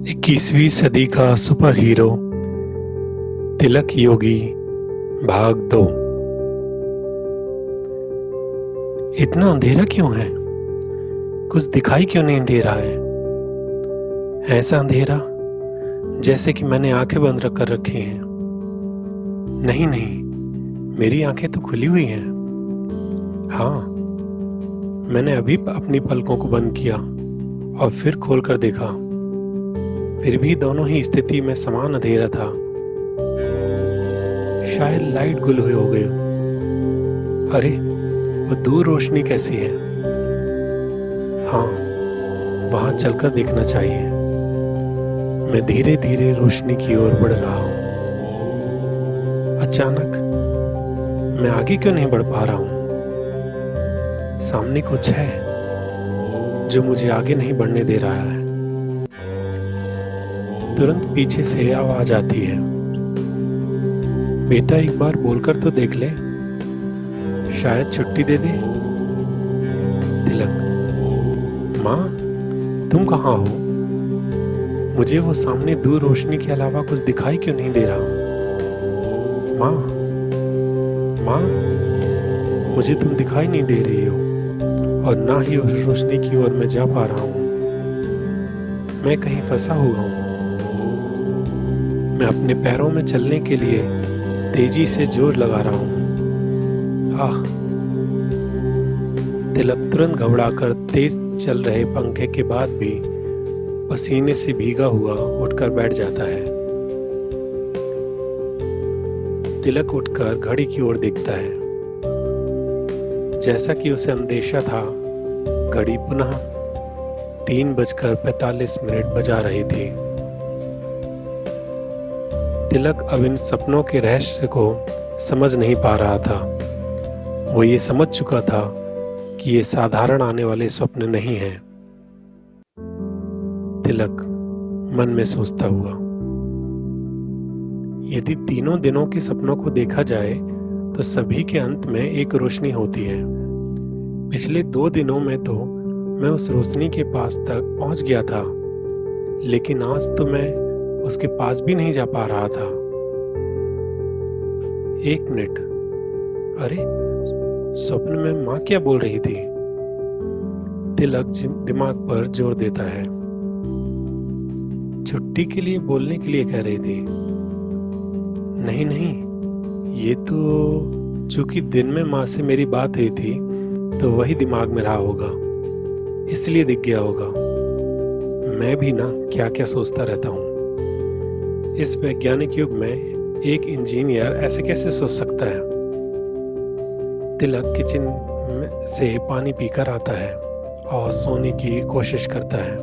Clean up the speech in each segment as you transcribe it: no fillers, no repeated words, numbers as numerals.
21वीं सदी का सुपर हीरो तिलक योगी भाग 2। इतना अंधेरा क्यों है? कुछ दिखाई क्यों नहीं दे रहा है? ऐसा अंधेरा जैसे कि मैंने आंखें बंद कर रखी हैं। नहीं नहीं, मेरी आंखें तो खुली हुई हैं। हाँ, मैंने अभी अपनी पलकों को बंद किया और फिर खोलकर देखा। फिर भी दोनों ही स्थिति में समान अंधेरा था। शायद लाइट गुल हो गई। अरे, वो दूर रोशनी कैसी है? हाँ, वहां चलकर देखना चाहिए। मैं धीरे धीरे रोशनी की ओर बढ़ रहा हूं। अचानक मैं आगे क्यों नहीं बढ़ पा रहा हूं? सामने कुछ है जो मुझे आगे नहीं बढ़ने दे रहा है। तुरंत पीछे से आवाज आती है, बेटा एक बार बोलकर तो देख ले, शायद छुट्टी दे दे। तिलक, माँ, तुम कहाँ हो? मुझे वो सामने दूर रोशनी के अलावा कुछ दिखाई क्यों नहीं दे रहा? माँ, माँ, मुझे तुम दिखाई नहीं दे रही हो और ना ही उस रोशनी की ओर मैं जा पा रहा हूँ। मैं कहीं फंसा हुआ हूँ। मैं अपने पैरों में चलने के लिए तेजी से जोर लगा रहा हूँ। आह! तिलक तुरंत घबराकर तेज चल रहे पंखे के बाद भी पसीने से भीगा हुआ उठकर बैठ जाता है। तिलक उठकर घड़ी की ओर देखता है। जैसा कि उसे अंदेशा था, घड़ी पुनः 3:45 बजा रही थी। तिलक अब इन सपनों के रहस्य को समझ नहीं पा रहा था। वो ये समझ चुका था कि ये साधारण आने वाले स्वप्न नहीं हैं। तिलक मन में सोचता हुआ, यदि तीनों दिनों के सपनों को देखा जाए तो सभी के अंत में एक रोशनी होती है। पिछले 2 दिनों में तो मैं उस रोशनी के पास तक पहुंच गया था, लेकिन आज तो मैं उसके पास भी नहीं जा पा रहा था। 1 मिनट, अरे, स्वप्न में माँ क्या बोल रही थी? तिलक दिमाग पर जोर देता है। छुट्टी के लिए बोलने के लिए कह रही थी। नहीं नहीं, ये तो चूंकि दिन में माँ से मेरी बात हुई थी तो वही दिमाग में रहा होगा, इसलिए दिख गया होगा। मैं भी ना क्या क्या सोचता रहता हूँ। इस वैज्ञानिक युग में एक इंजीनियर ऐसे कैसे सोच सकता है? तिलक किचन से पानी पीकर आता है और सोने की कोशिश करता है,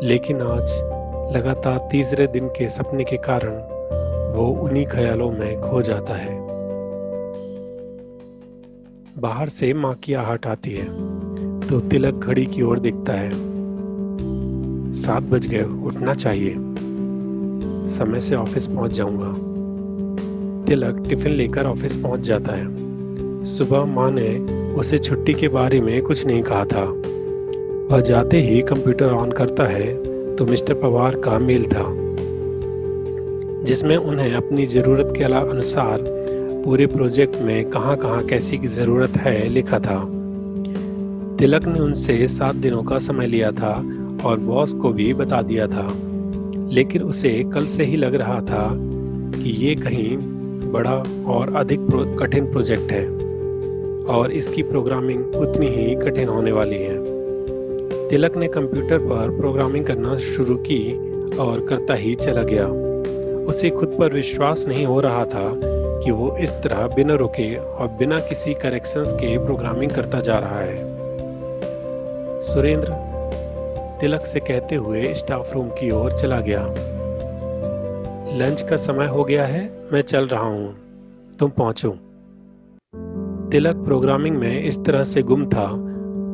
लेकिन आज लगातार तीसरे दिन के सपने के कारण वो उन्हीं ख्यालों में खो जाता है। बाहर से माँ की आहट आती है तो तिलक घड़ी की ओर देखता है। 7 बज गए, उठना चाहिए, समय से ऑफिस पहुंच जाऊंगा। तिलक टिफिन लेकर ऑफिस पहुंच जाता है। सुबह माँ ने उसे छुट्टी के बारे में कुछ नहीं कहा था। वह जाते ही कंप्यूटर ऑन करता है तो मिस्टर पवार का मेल था, जिसमें उन्हें अपनी ज़रूरत के अनुसार पूरे प्रोजेक्ट में कहाँ कहाँ कैसी की ज़रूरत है लिखा था। तिलक ने उनसे 7 दिनों का समय लिया था और बॉस को भी बता दिया था, लेकिन उसे कल से ही लग रहा था कि ये कहीं बड़ा और अधिक कठिन प्रोजेक्ट है और इसकी प्रोग्रामिंग उतनी ही कठिन होने वाली है। तिलक ने कंप्यूटर पर प्रोग्रामिंग करना शुरू की और करता ही चला गया। उसे खुद पर विश्वास नहीं हो रहा था कि वो इस तरह बिना रुके और बिना किसी करेक्शंस के प्रोग्रामिंग करता जा रहा है। सुरेंद्र तिलक से कहते हुए स्टाफ रूम की ओर चला गया। लंच का समय हो गया है, मैं चल रहा हूँ, तुम पहुंचो। तिलक प्रोग्रामिंग में इस तरह से गुम था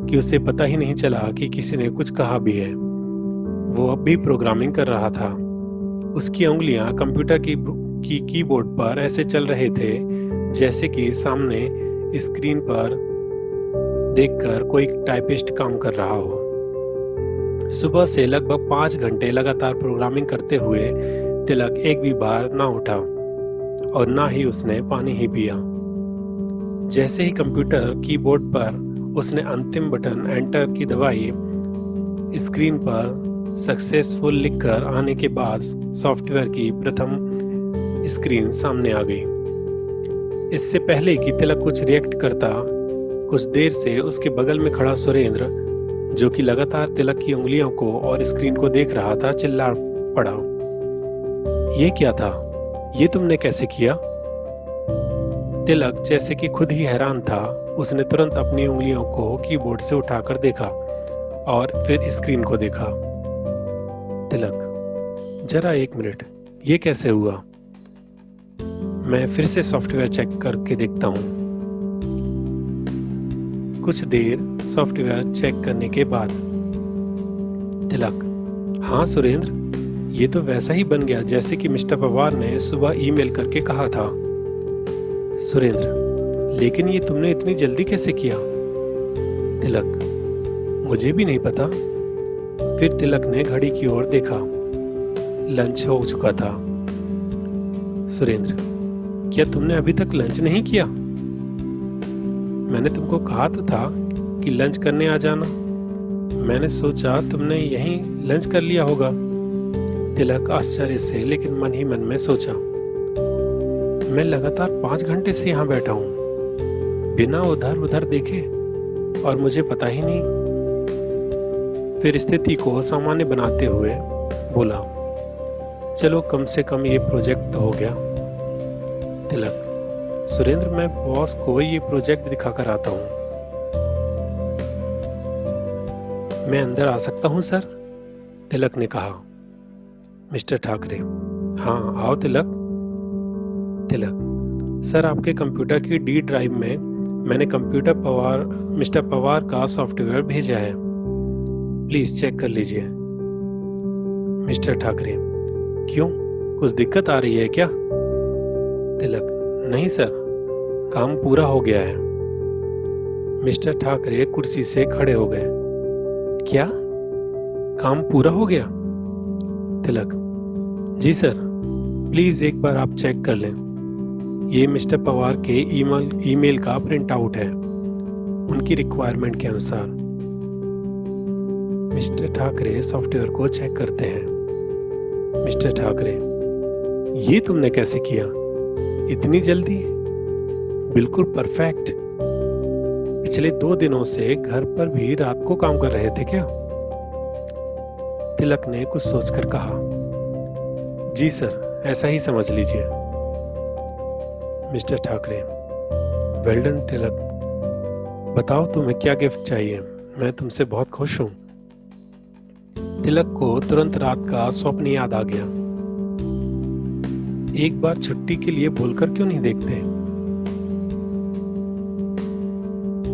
कि उसे पता ही नहीं चला कि किसी ने कुछ कहा भी है। वो अब भी प्रोग्रामिंग कर रहा था। उसकी उंगलियां कंप्यूटर की कीबोर्ड पर ऐसे चल रहे थे जैसे कि सामने स्क्रीन पर देखकर कोई टाइपिस्ट काम कर रहा हो। सुबह से लगभग 5 घंटे लगातार प्रोग्रामिंग करते हुए तिलक एक भी बार ना उठा और ना ही उसने पानी ही पिया। जैसे ही कंप्यूटर कीबोर्ड पर उसने अंतिम बटन एंटर की दबाई, स्क्रीन पर सक्सेसफुल लिखकर आने के बाद सॉफ्टवेयर की प्रथम स्क्रीन सामने आ गई। इससे पहले कि तिलक कुछ रिएक्ट करता, कुछ देर से उसके बगल में खड़ा सुरेंद्र, जो कि लगातार तिलक की उंगलियों को और स्क्रीन को देख रहा था, चिल्ला पड़ा, ये क्या था? ये तुमने कैसे किया? तिलक जैसे कि खुद ही हैरान था। उसने तुरंत अपनी उंगलियों को कीबोर्ड से उठाकर देखा और फिर स्क्रीन को देखा। तिलक, जरा एक मिनट, ये कैसे हुआ? मैं फिर से सॉफ्टवेयर चेक करके देखता हूँ। कुछ देर सॉफ्टवेयर चेक करने के बाद तिलक, हाँ सुरेंद्र, ये तो वैसा ही बन गया जैसे कि मिस्टर पवार ने सुबह ईमेल करके कहा था। सुरेंद्र, लेकिन ये तुमने इतनी जल्दी कैसे किया? तिलक, मुझे भी नहीं पता। फिर तिलक ने घड़ी की ओर देखा। लंच हो चुका था। सुरेंद्र, क्या तुमने अभी तक लंच नहीं किया? मैंने तुमको कहा तो था कि लंच करने आ जाना। मैंने सोचा तुमने यहीं लंच कर लिया होगा। तिलक आश्चर्य से लेकिन मन ही मन में सोचा, मैं लगातार 5 घंटे से यहाँ बैठा हूँ, बिना उधर उधर देखे, और मुझे पता ही नहीं। फिर स्थिति को सामान्य बनाते हुए बोला, चलो कम से कम ये प्रोजेक्ट तो हो गया। तिलक, सुरेंद्र, मैं बॉस को ये प्रोजेक्ट दिखाकर आता हूँ। मैं अंदर आ सकता हूँ सर? तिलक ने कहा। मिस्टर ठाकरे, हाँ आओ तिलक। तिलक, सर आपके कंप्यूटर की डी ड्राइव में मैंने मिस्टर पवार का सॉफ्टवेयर भेजा है, प्लीज चेक कर लीजिए। मिस्टर ठाकरे, क्यों, कुछ दिक्कत आ रही है क्या? तिलक, नहीं सर, काम पूरा हो गया है। मिस्टर ठाकरे कुर्सी से खड़े हो गए। क्या, काम पूरा हो गया? तिलक, जी सर, प्लीज एक बार आप चेक कर लें। ये मिस्टर पवार के ईमेल का प्रिंट आउट है, उनकी रिक्वायरमेंट के अनुसार। मिस्टर ठाकरे सॉफ्टवेयर को चेक करते हैं। मिस्टर ठाकरे, ये तुमने कैसे किया? इतनी जल्दी? बिल्कुल परफेक्ट। पिछले 2 दिनों से घर पर भी रात को काम कर रहे थे क्या? तिलक ने कुछ सोचकर कहा, जी सर, ऐसा ही समझ लीजिए। मिस्टर ठाकरे, वेल डन तिलक, बताओ तुम्हें क्या गिफ्ट चाहिए, मैं तुमसे बहुत खुश हूं। तिलक को तुरंत रात का स्वप्न याद आ गया। एक बार छुट्टी के लिए बोलकर क्यों नहीं देखते?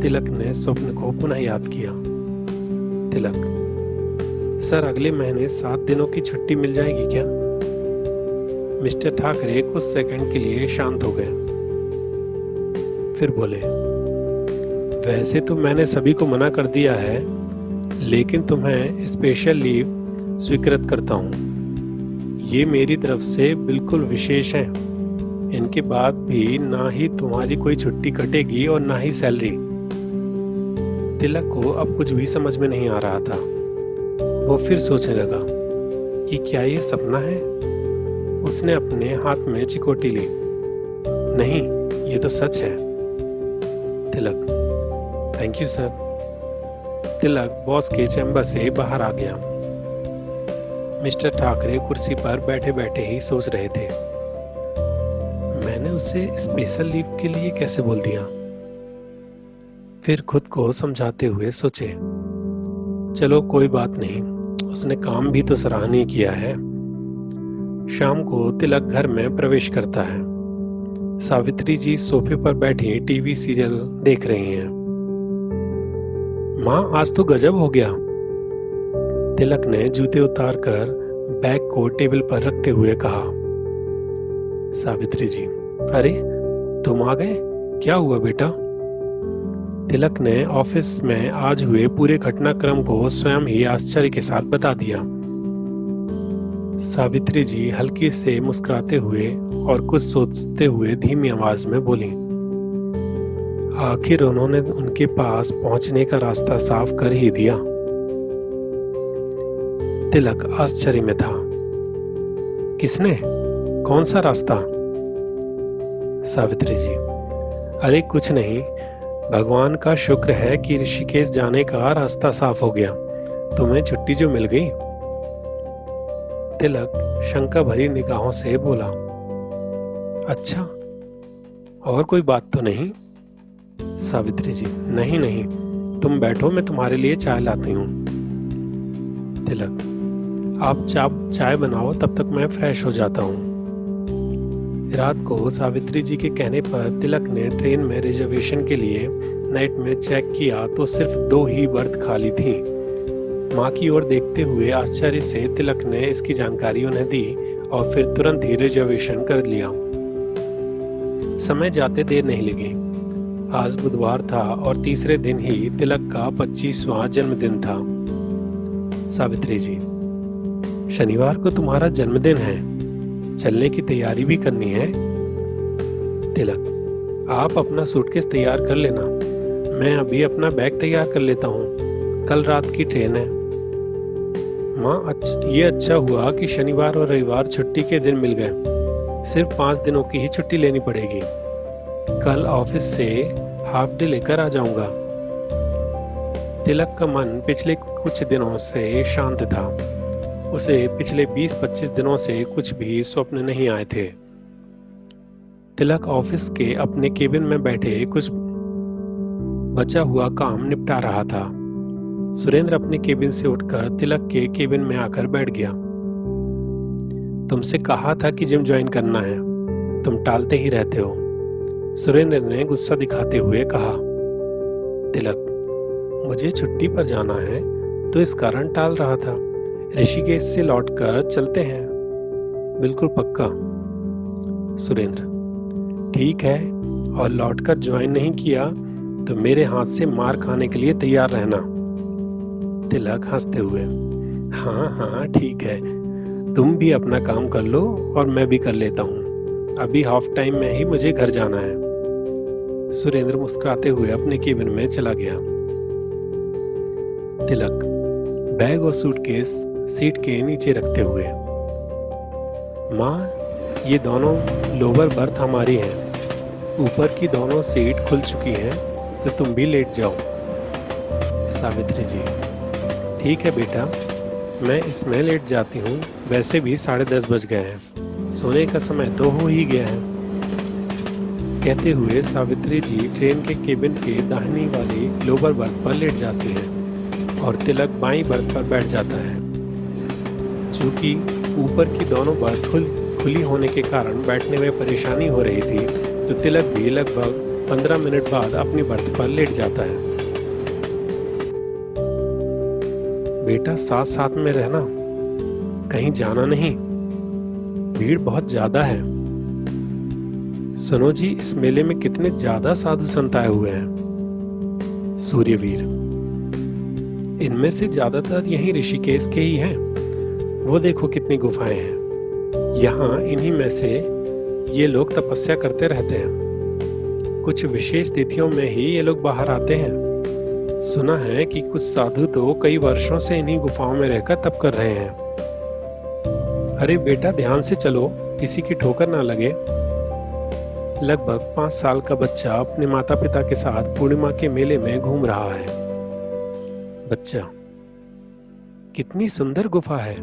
तिलक ने स्वप्न को पुनः याद किया। तिलक, सर अगले महीने 7 दिनों की छुट्टी मिल जाएगी क्या? मिस्टर ठाकरे कुछ सेकंड के लिए शांत हो गए, फिर बोले, वैसे तो मैंने सभी को मना कर दिया है, लेकिन तुम्हें स्पेशल लीव स्वीकृत करता हूँ। ये मेरी तरफ से बिल्कुल विशेष है। इनके बाद भी ना ही तुम्हारी कोई छुट्टी कटेगी और ना ही सैलरी। तिलक को अब कुछ भी समझ में नहीं आ रहा था। वो फिर सोचने लगा कि क्या ये सपना है? उसने अपने हाथ में चिकोटी ली। नहीं, ये तो सच है। Tilak, thank you sir. Tilak boss के चैम्बर से बाहर आ गया। मिस्टर ठाकरे कुर्सी पर बैठे बैठे ही सोच रहे थे, मैंने उसे स्पेशल लीव के लिए कैसे बोल दिया? फिर खुद को समझाते हुए सोचे, चलो कोई बात नहीं, उसने काम भी तो सराहनीय किया है। शाम को तिलक घर में प्रवेश करता है। सावित्री जी सोफे पर बैठी टीवी सीरियल देख रही हैं। माँ, आज तो गजब हो गया। तिलक ने जूते उतारकर बैग को टेबल पर रखते हुए कहा। सावित्री जी, अरे तुम आ गए, क्या हुआ बेटा? तिलक ने ऑफिस में आज हुए पूरे घटनाक्रम को स्वयं ही आश्चर्य के साथ बता दिया। सावित्री जी हल्की से मुस्कुराते हुए और कुछ सोचते हुए धीमी आवाज में बोली, आखिर उन्होंने उनके पास पहुंचने का रास्ता साफ कर ही दिया। तिलक आश्चर्य में था। किसने? कौन सा रास्ता? सावित्री जी, अरे कुछ नहीं, भगवान का शुक्र है कि ऋषिकेश जाने का रास्ता साफ हो गया। तुम्हें छुट्टी जो मिल गई। तिलक शंका भरी निगाहों से बोला, अच्छा, और कोई बात तो नहीं? सावित्री जी, नहीं नहीं, तुम बैठो, मैं तुम्हारे लिए चाय लाती हूँ। तिलक, आप चाय बनाओ, तब तक मैं फ्रेश हो जाता हूँ। रात को सावित्री जी के कहने पर तिलक ने ट्रेन में रिजर्वेशन के लिए नाइट में चेक किया तो सिर्फ 2 ही बर्थ खाली थी। माँ की ओर देखते हुए आश्चर्य से तिलक ने इसकी जानकारी उन्हें दी और फिर तुरंत ही रिजर्वेशन कर लिया। समय जाते देर नहीं लगी। आज बुधवार था और तीसरे दिन ही तिलक का 25वां जन्मदिन था। सावित्री जी, शनिवार को तुम्हारा जन्मदिन है, चलने की तैयारी भी करनी है। तिलक, आप अपना सूटकेस तैयार कर लेना, मैं अभी अपना बैग तैयार कर लेता हूँ, कल रात की ट्रेन है। माँ, ये अच्छा हुआ कि शनिवार और रविवार छुट्टी के दिन मिल गए, सिर्फ 5 दिनों की ही छुट्टी लेनी पड़ेगी। कल ऑफिस से हाफ डे लेकर आ जाऊंगा। तिलक का मन पिछले कुछ दिनों से शांत था। उसे पिछले 20-25 दिनों से कुछ भी स्वप्न नहीं आए थे। तिलक ऑफिस के अपने केबिन में बैठे कुछ बचा हुआ काम निपटा रहा था। सुरेंद्र अपने केबिन से उठकर तिलक के केबिन में आकर बैठ गया। तुमसे कहा था कि जिम ज्वाइन करना है, तुम टालते ही रहते हो, सुरेंद्र ने गुस्सा दिखाते हुए कहा। तिलक, मुझे छुट्टी पर जाना है तो इस कारण टाल रहा था। ऋषिकेश से लौटकर चलते हैं। बिल्कुल पक्का। सुरेंद्र, ठीक है, और लौटकर ज्वाइन नहीं किया तो मेरे हाथ से मार खाने के लिए तैयार रहना। तिलक हंसते हुए, हाँ हाँ ठीक है, तुम भी अपना काम कर लो और मैं भी कर लेता हूँ, अभी हाफ टाइम में ही मुझे घर जाना है। सुरेंद्र मुस्कुराते हुए अपने केबिन में चला गया। तिलक बैग और सूटकेस सीट के नीचे रखते हुए, माँ, ये दोनों लोअर बर्थ हमारी हैं, ऊपर की दोनों सीट खुल चुकी हैं, तो तुम भी लेट जाओ। सावित्री जी, ठीक है बेटा, मैं इसमें लेट जाती हूँ, वैसे भी 10:30 बज गए हैं, सोने का समय तो हो ही गया है। कहते हुए सावित्री जी ट्रेन के केबिन के दाहिनी वाली लोअर बर्थ पर लेट जाती हैं और तिलक बाईं बर्थ पर बैठ जाता है। चूंकि ऊपर की दोनों बर्थ खुली होने के कारण बैठने में परेशानी हो रही थी, तो तिलक भी लगभग 15 मिनट बाद अपनी बर्थ पर लेट जाता है। बेटा, साथ साथ में रहना, कहीं जाना नहीं, भीड़ बहुत ज्यादा है। सुनो जी, इस मेले में कितने ज्यादा साधु संत आए हुए हैं। सूर्यवीर, इनमें से ज्यादातर यहीं ऋषिकेश के ही हैं। वो देखो कितनी गुफाएं हैं, यहाँ इन्हीं में से ये लोग तपस्या करते रहते हैं। कुछ विशेष तिथियों में ही ये लोग बाहर आते हैं। सुना है कि कुछ साधु तो कई वर्षों से इन्हीं गुफाओं में रहकर तप कर रहे हैं। अरे बेटा, ध्यान से चलो, किसी की ठोकर ना लगे। लगभग 5 साल का बच्चा अपने माता पिता के साथ पूर्णिमा के मेले में घूम रहा है। बच्चा, कितनी सुंदर गुफा है।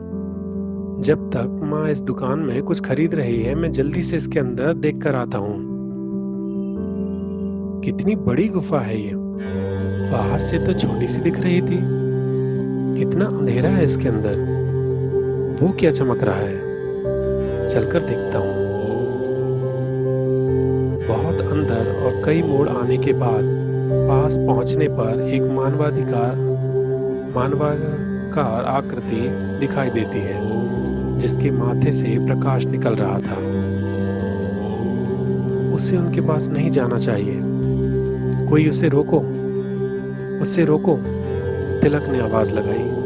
जब तक माँ इस दुकान में कुछ खरीद रही है, मैं जल्दी से इसके अंदर देख कर आता हूँ। कितनी बड़ी गुफा है ये, बाहर से तो छोटी सी दिख रही थी। कितना अंधेरा है इसके अंदर, वो क्या चमक रहा है, चलकर देखता हूँ। बहुत अंदर और कई मोड़ आने के बाद पास पहुंचने पर एक मानवाकार आकृति दिखाई देती है, जिसके माथे से प्रकाश निकल रहा था। उसे उनके पास नहीं जाना चाहिए, कोई उसे रोको। उसे रोको, तिलक ने आवाज लगाई।